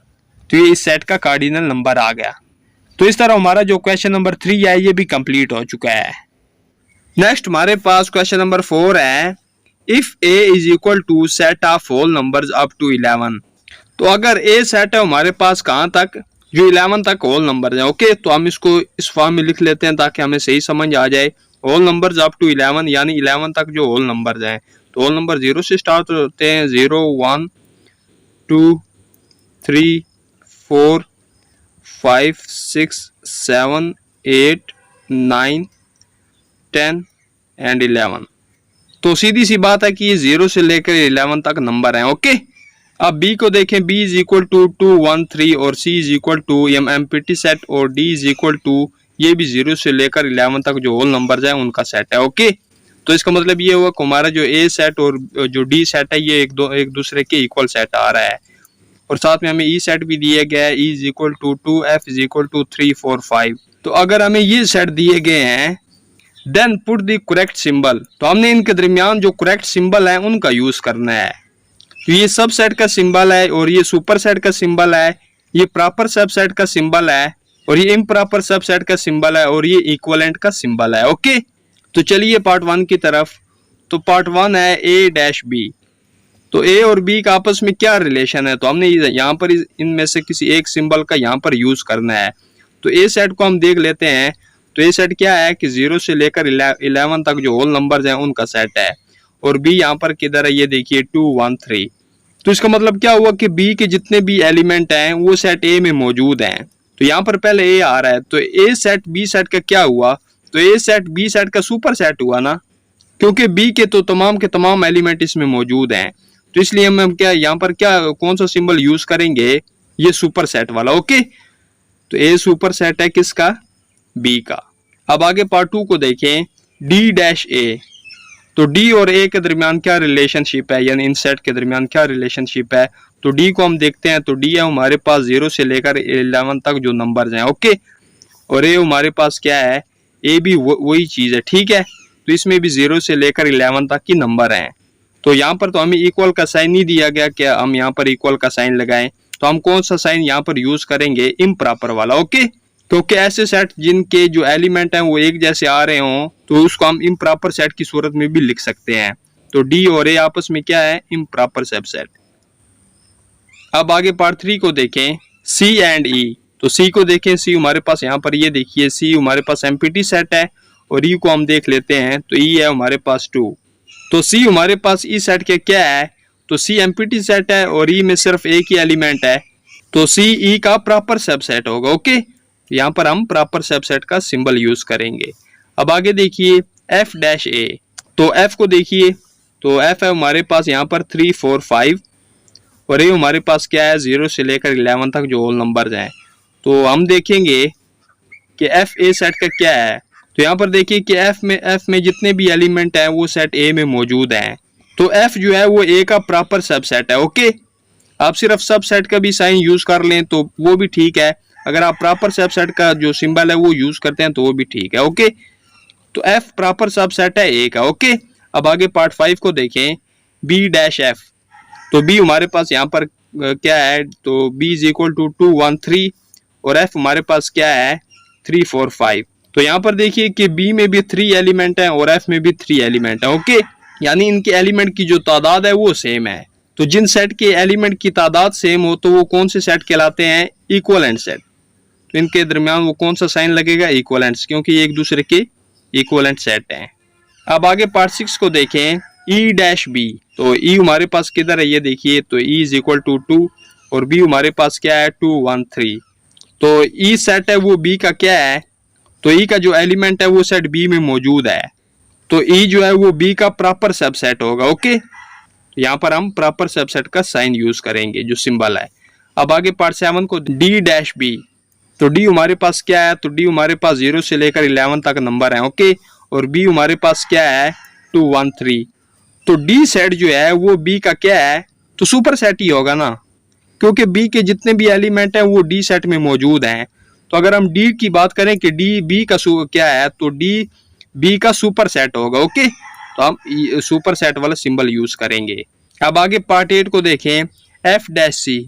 तो ये इस सेट का कार्डिनल नंबर आ गया। तो इस तरह हमारा जो क्वेश्चन नंबर 3 है ये भी कंप्लीट हो चुका है। नेक्स्ट हमारे पास क्वेश्चन नंबर 4 है। If a is equal to set of whole numbers up to 11। तो अगर a सेट है हमारे पास कहाँ तक? जो 11 तक होल नंबर है। ओके, तो हम इसको इस फॉर्म में लिख लेते हैं ताकि हमें सही समझ आ जाए। होल नंबर्स अप टू 11 यानी 11 तक जो होल नंबर्स हैं। तो होल नंबर 0 से स्टार्ट होते हैं, 0 1 2 3 4 5 6 7 8 9 10 एंड 11। तो सीधी सी बात है कि ये 0 से लेकर 11 तक नंबर हैं। ओके, अब b को देखें। b इज इक्वल टू 2 1 3 और c is equal to empty set और d इज इक्वल टू, ये भी 0 से लेकर 11 तक जो होल नंबर्स हैं उनका सेट है। ओके, तो इसका मतलब ये हुआ कि हमारा जो a सेट और जो d सेट है ये एक दूसरे के इक्वल सेट आ रहा है। और साथ में हमें e सेट भी दिया गया है, e is equal to 2, f is equal to 3 4 5। तो अगर हमें ये सेट दिए गए हैं, then put the correct symbol. तो हमने इनके दरमियान जो करेक्ट सिंबल है उनका यूज करना है। तो ये सब सेट का सिंबल है और ये सुपर सेट का सिंबल है, ये प्रॉपर सब सेट का सिंबल है और ये इम्प्रॉपर सब सेट का सिंबल है और ये इक्विवेलेंट का सिंबल है। ओके, तो चलिए पार्ट 1 की तरफ। तो पार्ट 1 है a-b। तो a और b का आपस में क्या रिलेशन है? तो हमने यहाँ पर इनमें से किसी एक सिंबल का यहाँ पर यूज करना है। तो a सेट को हम देख लेते हैं। तो a सेट क्या है कि 0 से लेकर 11 तक जो होल नंबर्स हैं उनका सेट है। और b यहाँ पर किधर है? ये देखिए 2 1 3। तो इसका मतलब क्या हुआ कि b के जितने भी एलिमेंट हैं वो सेट a में मौजूद हैं। तो यहाँ पर पहले a आ रहा है, तो a सेट b सेट का क्या हुआ? तो a सेट b सेट का सुपर सेट हुआ ना, क्योंकि b के तो तमाम के तमाम एलिमेंट इसमें मौजूद हैं। तो इसलिए हम क्या यहाँ पर क्या कौन सा सिंबल यूज करेंगे? ये सुपर सेट वाला। ओके, तो a सुपर सेट है किसका? b का। अब आगे पार्ट 2 को देखें। d-a। तो d और a के दरमियान क्या रिलेशनशिप है, यानी इन सेट के दरमियान क्या रिलेशनशिप है? तो d को हम देखते हैं। तो d है हमारे पास 0 से लेकर 11 तक जो नंबर्स हैं। ओके, और a हमारे पास क्या है? a भी वही चीज है, ठीक है। तो इसमें भी 0 से लेकर 11 तक की नंबर हैं। तो यहाँ पर तो हमें इक्वल का साइन नहीं दिया गया, क्या हम यहाँ पर इक्वल का साइन लगाएं? तो हम कौन सा साइन यहाँ पर यूज करेंगे? इम्प्रॉपर वाला। ओके, क्योंकि ऐसे सेट जिनके जो एलिमेंट हैं वो एक जैसे आ रहे हों तो उसको हम इम्प्रॉपर सेट की सूरत में भी लिख सकते हैं। तो d और a आपस में क्या है? Improper subset. अब आगे पार्ट 3 को देखें। c and e। तो c को देखें। c हमारे पास यहाँ पर ये देखिए, c हमारे पास एम्प्टी सेट है और e को हम देख लेते हैं। तो e है हमारे पास 2। तो c हमारे पास e सेट के क्या है? तो c एम्प्टी सेट है और e में सिर्फ एक ही एलिमेंट है, तो c e का प्रॉपर सबसेट होगा। ओके, यहाँ पर हम प्रॉपर सबसेट का सिंबल यूज करेंगे। अब आगे देखिए f-a। तो f को देखिए। तो f है हमारे पास यहाँ पर 3 4 5 और ये हमारे पास क्या है? 0 से लेकर 11 तक जो होल नंबर्स हैं। तो हम देखेंगे कि f-a सेट का क्या है। तो यहाँ पर देखिए कि f में जितने भी एलिमेंट हैं वो सेट a में मौजूद हैं। तो एफ जो है वो ए का प्रॉपर सबसेट है। ओके, आप सिर्फ सबसेट का भी साइन यूज कर लें तो वो भी ठीक है, अगर आप प्रॉपर सबसेट का जो सिंबल है वो यूज करते हैं तो वो भी ठीक है। ओके, तो एफ प्रॉपर सबसेट है ए का। ओके, अब आगे पार्ट 5 को देखें, बी डैश एफ। तो बी हमारे पास यहाँ पर क्या है, तो बी इज इक्वल टू 2 1 3 और एफ हमारे पास क्या है 3 4 5। तो यहाँ पर देखिए कि बी में भी 3 एलिमेंट है और एफ में भी 3 एलिमेंट है। ओके, यानी इनके एलिमेंट की जो तादाद है वो सेम है। तो जिन सेट के एलिमेंट की तादाद सेम हो तो वो कौन से सेट कहलाते हैं, इक्वलेंट सेट। तो इनके दरमियान वो कौन सा साइन लगेगा, इक्वलेंट्स, क्योंकि ये एक दूसरे के इक्वलेंट सेट हैं। अब आगे पार्ट 6 को देखें, ई डैश बी। तो ई हमारे पास किधर है ये देखिए, तो ई इज इक्वल टू 2 और बी हमारे पास क्या है 2 1 3। तो ई सेट है वो बी का क्या है, तो ई का जो एलिमेंट है वो सेट बी में मौजूद है, तो ई जो है वो बी का प्रॉपर सबसेट होगा। ओके, यहाँ पर हम प्रॉपर सबसेट का साइन यूज करेंगे जो सिंबल है। अब आगे पार्ट 7 को, डी डैश बी। तो डी हमारे पास क्या है, तो डी हमारे पास 0 से लेकर 11 तक नंबर है। ओके, और बी हमारे पास क्या है 2 1 3। तो डी सेट जो है वो बी का क्या है, तो सुपर सेट ही होगा ना, क्योंकि बी के जितने भी एलिमेंट हैं वो डी सेट में मौजूद हैं। तो अगर हम डी की बात करें कि डी बी का क्या है, तो डी बी का सुपर सेट होगा। ओके, तो हम सुपर सेट वाला सिंबल यूज करेंगे। अब आगे पार्ट 8 को देखें, एफ डैश सी।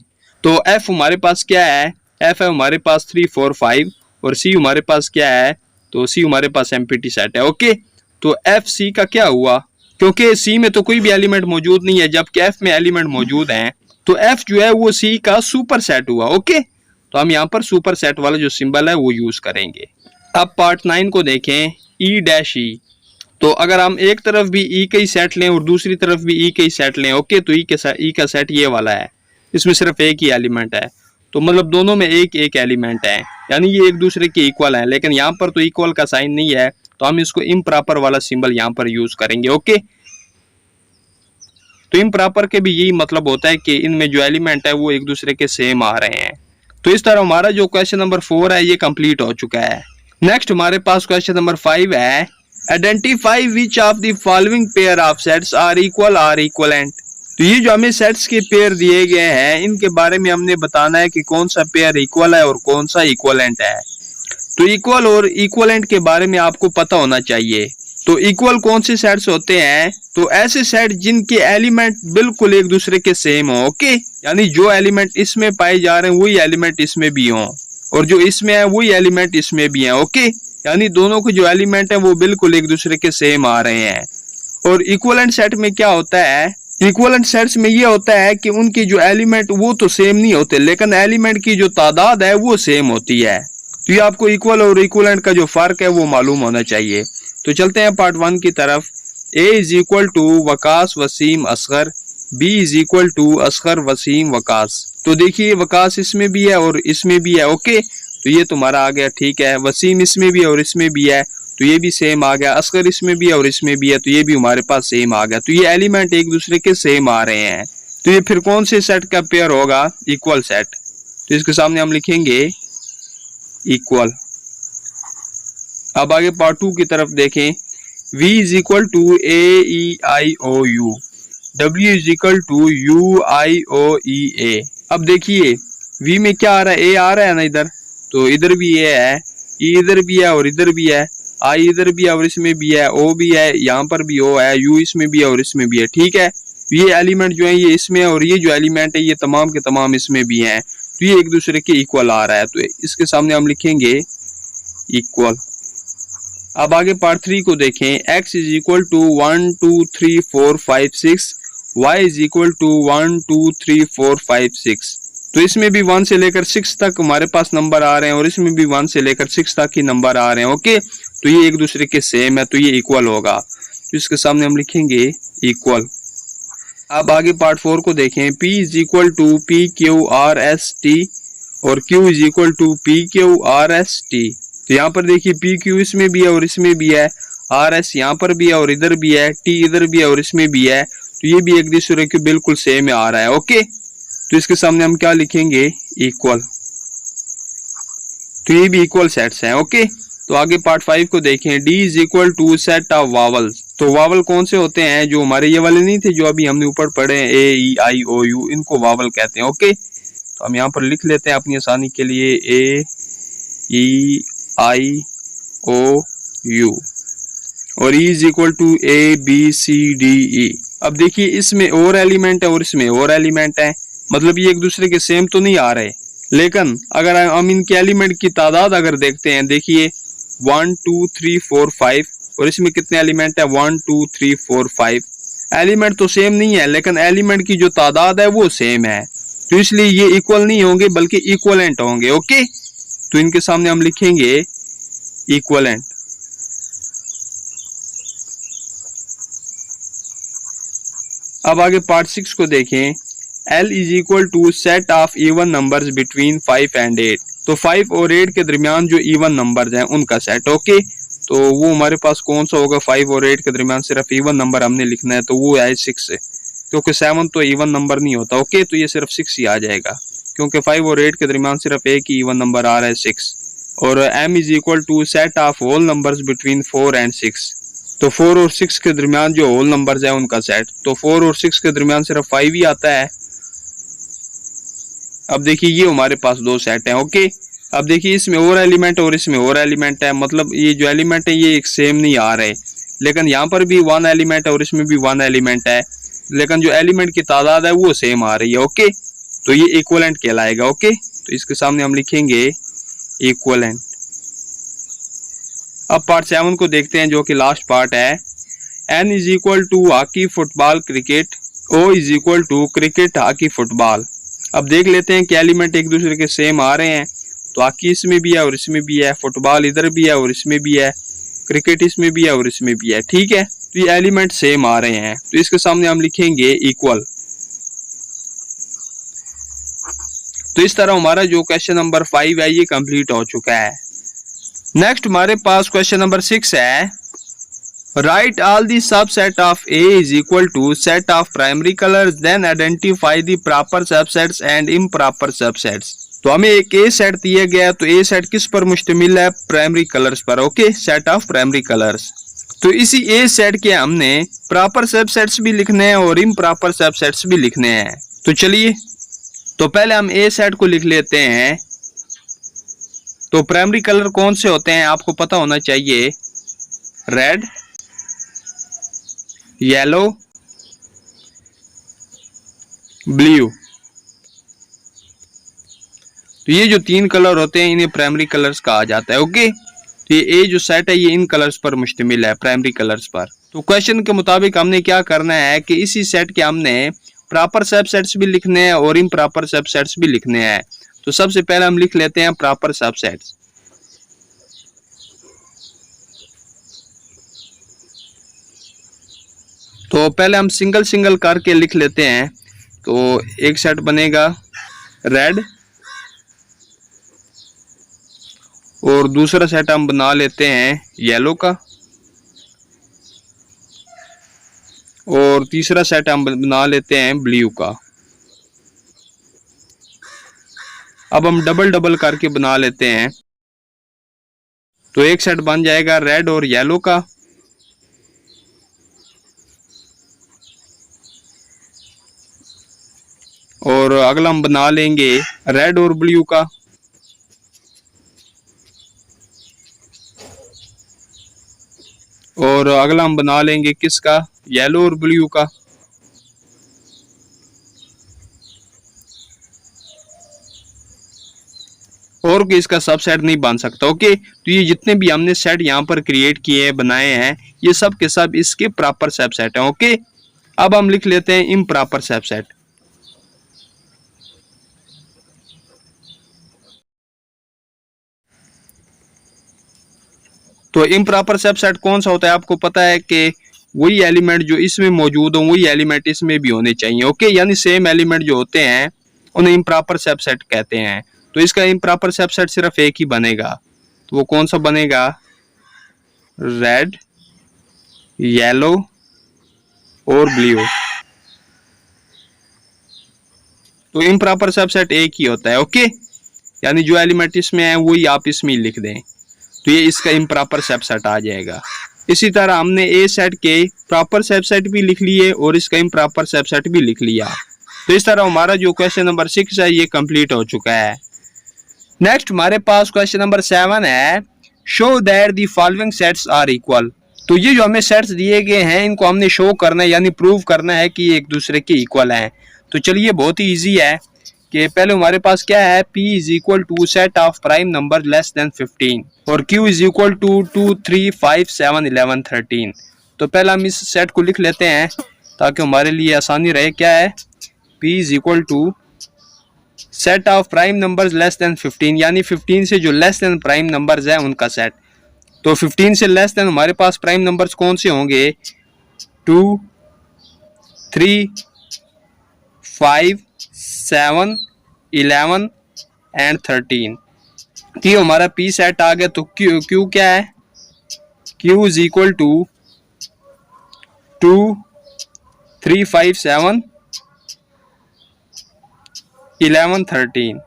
तो एफ हमारे पास क्या है, एफ है हमारे पास 3 4 5 और सी हमारे पास क्या है, तो सी हमारे पास एम्प्टी सेट है। ओके, तो एफ सी का क्या हुआ, क्योंकि सी में तो कोई भी एलिमेंट मौजूद नहीं है, जबकि एफ में एलिमेंट मौजूद हैं, तो एफ जो है वो सी का सुपर सेट हुआ। ओके, तो हम यहाँ पर सुपर सेट वाला जो सिंबल है वो यूज करेंगे। अब पार्ट 9 को देखें, ई डैश ई। तो अगर हम एक तरफ भी ई का ही सेट लें और दूसरी तरफ भी ई का ही सेट लें, ओके, तो ई का सेट ये वाला है, इसमें सिर्फ एक ही एलिमेंट है, तो मतलब दोनों में एक एक एलिमेंट है, यानी ये एक दूसरे के इक्वल है। लेकिन यहाँ पर तो इक्वल का साइन नहीं है, तो हम इसको इम्प्रॉपर वाला सिंबल यहाँ पर यूज करेंगे। ओके, तो इम्प्रॉपर के भी यही मतलब होता है कि इनमें जो एलिमेंट है वो एक दूसरे के सेम आ रहे हैं। तो इस तरह हमारा जो क्वेश्चन नंबर 4 है ये कंप्लीट हो चुका है। नेक्स्ट हमारे पास क्वेश्चन नंबर 5 है, identify which of the following pair of sets are equal और इक्वलेंट। तो ये जो हमें सेट्स के पेयर दिए गए हैं इनके बारे में हमने बताना है कि कौन सा पेयर इक्वल है और कौन सा इक्वलेंट है। तो इक्वल और इक्वलेंट के बारे में आपको पता होना चाहिए। तो इक्वल कौन से सेट्स होते हैं, तो ऐसे सेट जिनके एलिमेंट बिल्कुल एक दूसरे के सेम हो। ओके, यानी जो एलिमेंट इसमें पाए जा रहे हैं वही एलिमेंट इसमें भी हो और जो इसमें है वही एलिमेंट इसमें भी है। ओके, यानी दोनों के जो एलिमेंट है वो बिल्कुल एक दूसरे के सेम आ रहे हैं। और इक्वलेंट सेट में क्या होता है, इक्वलेंट सेट्स में ये होता है कि उनके जो एलिमेंट वो तो सेम नहीं होते, लेकिन एलिमेंट की जो तादाद है वो सेम होती है। तो ये आपको इक्वल और इक्वलेंट का जो फर्क है वो मालूम होना चाहिए। तो चलते हैं पार्ट 1 की तरफ। A is equal to Waqas Waseem Asghar, B is equal to Asghar Waseem Waqas. तो देखिए वकास इसमें भी है और इसमें भी है। ओके, तो ये तुम्हारा आ गया, ठीक है। वसीम इसमें भी है और इसमें भी है, तो ये भी सेम आ गया। असगर इसमें भी है और इसमें भी है, तो ये भी हमारे पास सेम आ गया। तो ये एलिमेंट एक दूसरे के सेम आ रहे हैं, तो ये फिर कौन से सेट का पेयर होगा, इक्वल सेट। तो इसके सामने हम लिखेंगे इक्वल। अब आगे पार्ट 2 की तरफ देखें, V is equal to A E I O U, W is equal to U I O E A. अब देखिए V में क्या आ रहा है, A आ रहा है ना इधर, तो इधर भी A है, E इधर भी है और इधर भी है, I इधर भी है और इसमें भी है, O भी है, यहाँ पर भी O है, U इसमें भी है और इसमें भी है। ठीक है, ये एलिमेंट जो है ये इसमें है और ये जो एलिमेंट है ये तमाम के तमाम इसमें भी हैं, तो ये एक दूसरे के इक्वल आ रहा है। तो इसके सामने हम लिखेंगे इक्वल। अब आगे पार्ट 3 को देखें, x is equal to 1 2 3 4 5 6, y is equal to 1 2 3 4 5 6। तो इसमें भी 1 से लेकर 6 तक हमारे पास नंबर आ रहे हैं और इसमें भी 1 से लेकर 6 तक ही नंबर आ रहे हैं। ओके, तो ये एक दूसरे के सेम है, तो ये इक्वल होगा। तो इसके सामने हम लिखेंगे इक्वल। अब आगे पार्ट 4 को देखें, p is equal to P Q R S T और q is equal to P Q R S T. तो यहाँ पर देखिए पी क्यू इसमें भी है और इसमें भी है, आर एस यहाँ पर भी है और इधर भी है, टी इधर भी है और इसमें भी है, तो ये भी एक दूसरे के बिल्कुल सेम आ रहा है। ओके, तो इसके सामने हम क्या लिखेंगे, इक्वल। तो ये भी इक्वल सेट्स हैं। ओके, तो आगे पार्ट 5 को देखें, D is equal to set of vowels. तो वावल कौन से होते हैं, जो हमारे ये वाले नहीं थे जो अभी हमने ऊपर पढ़े ए ई आई ओ यू, इनको वावल कहते हैं। ओके, तो हम यहाँ पर लिख लेते हैं अपनी आसानी के लिए ए ई आई ओ यू और E is equal to A B C D E. अब देखिए इसमें और एलिमेंट है और इसमें और एलिमेंट है, मतलब ये एक दूसरे के सेम तो नहीं आ रहे, लेकिन अगर हम इनके एलिमेंट की तादाद अगर देखते हैं, देखिए 1 2 3 4 5 और इसमें कितने एलिमेंट है 1 2 3 4 5। एलिमेंट तो सेम नहीं है लेकिन एलिमेंट की जो तादाद है वो सेम है, तो इसलिए ये इक्वल नहीं होंगे बल्कि इक्वलेंट होंगे। ओके, तो इनके सामने हम लिखेंगे इक्वलेंट। अब आगे पार्ट 6 को देखें। L is equal to set of even numbers between 5 and 8। तो 5 और 8 के दरमियान जो इवन नंबर्स हैं उनका सेट। ओके, तो वो हमारे पास कौन सा होगा, 5 और 8 के दरमियान सिर्फ इवन नंबर हमने लिखना है, तो वो है 6 है, क्योंकि 7 तो इवन नंबर नहीं होता। ओके, तो ये सिर्फ 6 ही आ जाएगा, क्योंकि 5 और 8 के दरमियान सिर्फ एक ही इवन नंबर आ रहा है 6। और M is equal to set of whole numbers between 4 and 6। तो 4 और 6 के दरमियान जो होल नंबर्स है उनका सेट, तो 4 और 6 के दरमियान सिर्फ 5 ही आता है। अब देखिए ये हमारे पास दो सेट हैं। ओके, अब देखिए इसमें और एलिमेंट और इसमें और एलिमेंट है, मतलब ये जो एलिमेंट है ये एक सेम नहीं आ रहे, लेकिन यहाँ पर भी 1 एलिमेंट है और इसमें भी 1 एलिमेंट है, लेकिन जो एलिमेंट की तादाद है वो सेम आ रही है। ओके, तो ये इक्वलेंट कहलाएगा। ओके, तो इसके सामने हम लिखेंगे इक्वलेंट। अब पार्ट 7 को देखते हैं, जो कि लास्ट पार्ट है। N is equal to hockey football cricket, O is equal to cricket hockey football. अब देख लेते हैं कि एलिमेंट एक दूसरे के सेम आ रहे हैं, तो हॉकी इसमें भी है और इसमें भी है, फुटबॉल इधर भी है और इसमें भी है, क्रिकेट इसमें भी है और इसमें भी है। ठीक है, तो ये एलिमेंट सेम आ रहे हैं, तो इसके सामने हम लिखेंगे इक्वल। तो इस तरह हमारा जो क्वेश्चन नंबर 5 है ये कंप्लीट हो चुका है। नेक्स्ट हमारे पास क्वेश्चन नंबर 6 है। Write all the subset of A is equal to set of primary colours, then identify the proper subsets and improper subsets. तो हमें एक ए सेट दिया गया है, तो ए सेट किस पर मुश्तमिल है, प्राइमरी कलर्स पर। Okay, set of primary colours. तो इसी ए सेट के हमने प्रॉपर सबसेट्स भी लिखने हैं और इम्प्रॉपर सबसेट्स भी लिखने हैं। तो चलिए, तो पहले हम ए सेट को लिख लेते हैं। तो प्राइमरी कलर कौन से होते हैं आपको पता होना चाहिए, रेड, येलो, ब्लू। तो ये जो 3 कलर होते हैं इन्हें प्राइमरी कलर्स कहा जाता है। ओके, तो ये ए जो सेट है ये इन कलर्स पर मुश्तमिल है, प्राइमरी कलर्स पर। तो क्वेश्चन के मुताबिक हमने क्या करना है कि इसी सेट के हमने प्रॉपर सबसेट्स भी लिखने हैं और इम्प्रॉपर सबसेट्स भी लिखने हैं। तो सबसे पहले हम लिख लेते हैं प्रॉपर सबसेट्स। तो पहले हम सिंगल सिंगल करके लिख लेते हैं। तो एक सेट बनेगा रेड और दूसरा सेट हम बना लेते हैं येलो का और तीसरा सेट हम बना लेते हैं ब्लू का। अब हम डबल डबल करके बना लेते हैं। तो एक सेट बन जाएगा रेड और येलो का और अगला हम बना लेंगे रेड और ब्लू का। और अगला हम बना लेंगे किसका, येलो और ब्लू का। और कि इसका सबसेट नहीं बन सकता। ओके, तो ये जितने भी हमने सेट यहाँ पर क्रिएट किए हैं, बनाए हैं, ये सब के सब इसके प्रॉपर सबसेट हैं। ओके, अब हम लिख लेते हैं इम्प्रॉपर सबसेट। तो इम्प्रॉपर सबसेट कौन सा होता है आपको पता है कि वही एलिमेंट जो इसमें मौजूद हो वही एलिमेंट इसमें भी होने चाहिए। ओके, यानी सेम एलिमेंट जो होते हैं उन्हें इम्प्रॉपर सबसेट कहते हैं। तो इसका इम्प्रॉपर सबसेट सिर्फ एक ही बनेगा, तो वो कौन सा बनेगा, रेड, येलो और ब्लू। तो इम्प्रॉपर सबसेट एक ही होता है। ओके, यानी जो एलिमेंट इसमें है वही आप इसमें लिख दें, तो ये इसका इम्प्रॉपर सबसेट आ जाएगा। इसी तरह हमने ए सेट के प्रॉपर सबसेट भी लिख लिए और इसका इम्प्रॉपर सबसेट भी लिख लिया। तो इस तरह हमारा जो क्वेश्चन नंबर 6 है ये कंप्लीट हो चुका है। नेक्स्ट हमारे पास क्वेश्चन नंबर 7 है, show that the following sets are equal. तो ये जो हमें सेट्स दिए गए हैं इनको हमने शो करना है यानी प्रूव करना है कि एक दूसरे के इक्वल हैं। तो चलिए बहुत ही ईजी है कि पहले हमारे पास क्या है, P is equal to set of prime number less than 15 और Q इज इक्वल टू 2, 3, 5, 7, 11, 13। तो पहले हम इस सेट को लिख लेते हैं ताकि हमारे लिए आसानी रहे। क्या है, P is equal to set of prime numbers less than 15 यानी 15 से जो लेस देन प्राइम नंबर्स हैं उनका सेट। तो 15 से लेस देन हमारे पास प्राइम नंबर्स कौन से होंगे, 2, 3, 5, 7, 11 एंड 13। तो हमारा P सेट आ गया। तो Q क्या है, Q इज इक्वल टू 2, 3, 5, 7, 11, 13।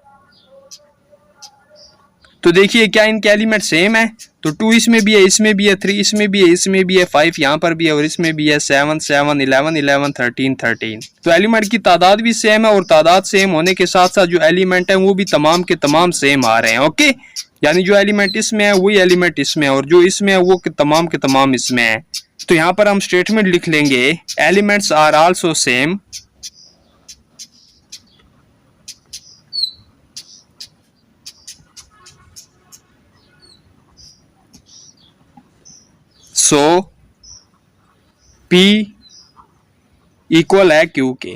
तो देखिए क्या इनके एलिमेंट सेम है। तो 2 इसमें भी है, इसमें भी है, 3 इसमें भी है, इसमें भी है, 5 यहाँ पर भी है और इसमें भी है, 7, 7, 11, 11, 13, 13। तो एलिमेंट की तादाद भी सेम है और तादाद सेम होने के साथ साथ जो एलिमेंट है वो भी तमाम के तमाम सेम आ रहे हैं। ओके, यानी जो एलिमेंट इसमें है वही एलिमेंट इसमें है और जो इसमें है वो तमाम के तमाम इसमें है। तो यहाँ पर हम स्टेटमेंट लिख लेंगे, elements are also same so P equal है Q के।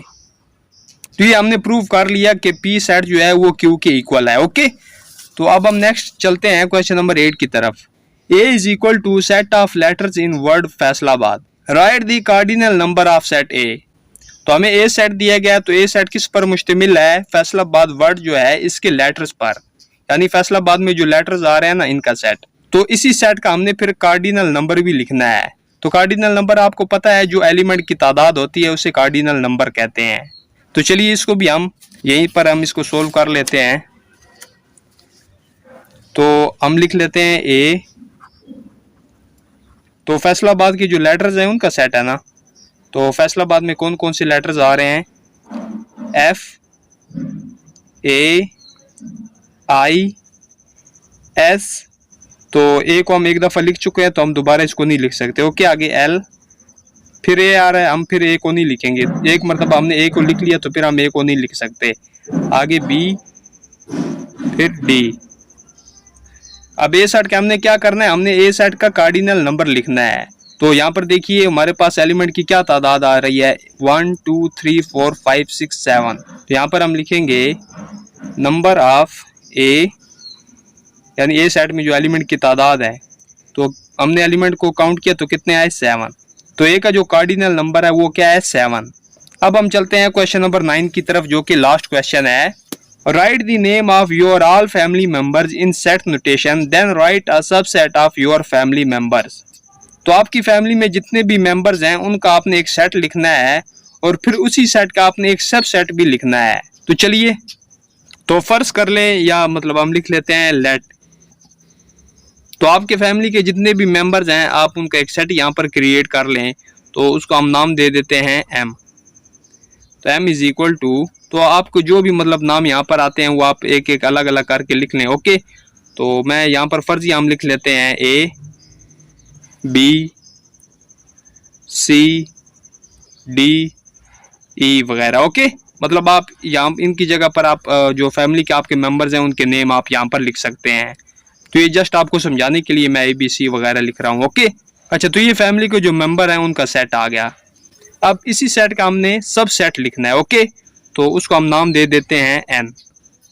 तो ये हमने प्रूव कर लिया कि P सेट जो है वो Q के इक्वल है। ओके, तो अब हम नेक्स्ट चलते हैं क्वेश्चन नंबर 8 की तरफ। A is equal to set of letters in word Faisalabad, write the cardinal number of set A। तो हमें A सेट दिया गया है। तो A सेट किस पर मुश्तमिल है, फैसलाबाद वर्ड जो है इसके लेटर्स पर, यानी फैसलाबाद में जो लेटर्स आ रहे हैं ना इनका सेट। तो इसी सेट का हमने फिर कार्डिनल नंबर भी लिखना है। तो कार्डिनल नंबर आपको पता है जो एलिमेंट की तादाद होती है उसे कार्डिनल नंबर कहते हैं। तो चलिए इसको भी हम यहीं पर हम इसको सोल्व कर लेते हैं। तो हम लिख लेते हैं A। तो फैसलाबाद के जो लेटर्स हैं उनका सेट है ना। तो फैसलाबाद में कौन कौन से लेटर्स आ रहे हैं, F, A, I, S। तो A को हम एक दफ़ा लिख चुके हैं तो हम दोबारा इसको नहीं लिख सकते। ओके, आगे L, फिर A आ रहा है, हम फिर A को नहीं लिखेंगे। एक मरतबा हमने A को लिख लिया तो फिर हम A को नहीं लिख सकते। आगे B, फिर D। अब A सेट का हमने क्या करना है, हमने A सेट का कार्डिनल नंबर लिखना है। तो यहाँ पर देखिए हमारे पास एलिमेंट की क्या तादाद आ रही है, 1, 2, 3, 4, 5, 6, 7। तो यहाँ पर हम लिखेंगे नंबर ऑफ A, यानी A सेट में जो एलिमेंट की तादाद है। तो हमने एलिमेंट को काउंट किया तो कितने आए, 7। तो A का जो कार्डिनल नंबर है वो क्या है, 7। अब हम चलते हैं क्वेश्चन नंबर 9 की तरफ जो कि लास्ट क्वेश्चन है। Write the name of your all family members in set notation, then write a subset of your family members. तो आपकी फैमिली में जितने भी मेंबर्स हैं उनका आपने एक सेट लिखना है और फिर उसी सेट का आपने एक सबसेट भी लिखना है। तो चलिए तो फर्ज कर ले या मतलब हम लिख लेते हैं लेट। तो आपके फैमिली के जितने भी मेंबर्स हैं आप उनका एक सेट यहाँ पर क्रिएट कर लें। तो उसको हम नाम दे देते हैं M। तो M इज इक्वल टू, तो आपको जो भी मतलब नाम यहाँ पर आते हैं वो आप एक एक अलग अलग करके लिख लें। ओके, तो मैं यहाँ पर फर्जी हम लिख लेते हैं A, B, C, D, E वगैरह। ओके, मतलब आप यहाँ इनकी जगह पर आप जो फैमिली के आपके मेंबर्स हैं उनके नेम आप यहाँ पर लिख सकते हैं। तो ये जस्ट आपको समझाने के लिए मैं ABC वगैरह लिख रहा हूँ। ओके, अच्छा, तो ये फैमिली के जो मेंबर हैं उनका सेट आ गया। अब इसी सेट का हमने सब सेट लिखना है। ओके, तो उसको हम नाम दे देते हैं N।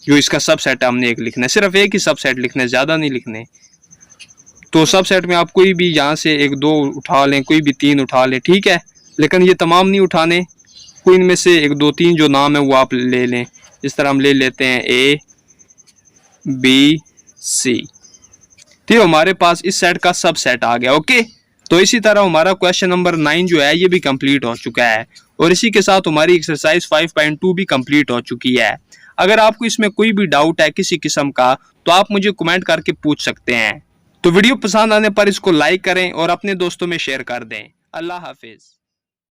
जो इसका सब सेट है हमने एक लिखना है, सिर्फ एक ही सब सेट लिखना है, ज़्यादा नहीं लिखने। तो सब सेट में आप कोई भी यहाँ से 1, 2 उठा लें, कोई भी 3 उठा लें, ठीक है। लेकिन ये तमाम नहीं उठाने, कोई इनमें से 1, 2, 3 जो नाम है वो आप ले लें। इस तरह हम ले लेते हैं A, B, C। तो हमारे पास इस सेट का सब सेट आ गया। ओके, तो इसी तरह हमारा क्वेश्चन नंबर 9 जो है ये भी कंप्लीट हो चुका है और इसी के साथ हमारी एक्सरसाइज 5.2 भी कंप्लीट हो चुकी है। अगर आपको इसमें कोई भी डाउट है किसी किस्म का तो आप मुझे कमेंट करके पूछ सकते हैं। तो वीडियो पसंद आने पर इसको लाइक करें और अपने दोस्तों में शेयर कर दें। अल्लाह हाफिज।